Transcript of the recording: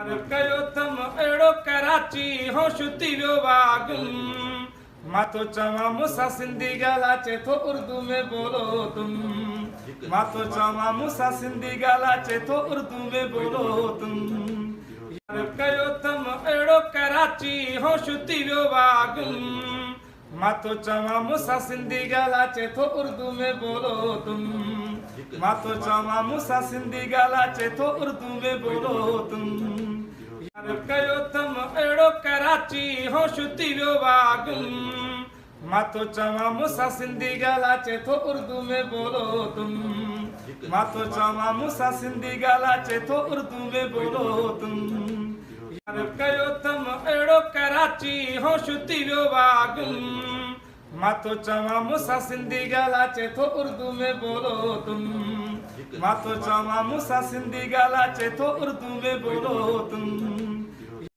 कयो तम अहिड़ो कराची होश थी वियो वागुम मां तो चवां मूंसां सिंधी ॻाल्हाए थो उर्दू में बोलो तुम मां तो चवां मूंसां सिंधी ॻाल्हाए थो उर्दू में बोलो तुम यार कयो तम अहिड़ो कराची होश थी वियो वागुम मां तो चवां मूंसां सिंधी ॻाल्हाए थो उर्दू में बोलो तुम मां तो चवां मूंसां सिंधी ॻाल्हाए थो उर्दू में बोलो तुम यार कयो तम अहिड़ो कराची होश थी वियो वागुम मां तो चवां मूंसां सिंधी ॻाल्हाए थो उर्दू में बोलो तुम मां तो चवां मूंसां सिंधी ॻाल्हाए थो उर्दू में बोलो तुम यार कयो तम अहिड़ो कराची होश थी वियो वागुम मां तो चवां मूंसां सिंधी ॻाल्हाए थो उर्दू में बोलो तुम मां तो चवां मूंसां सिंधी ॻाल्हाए थो उर्दू में बोलो तुम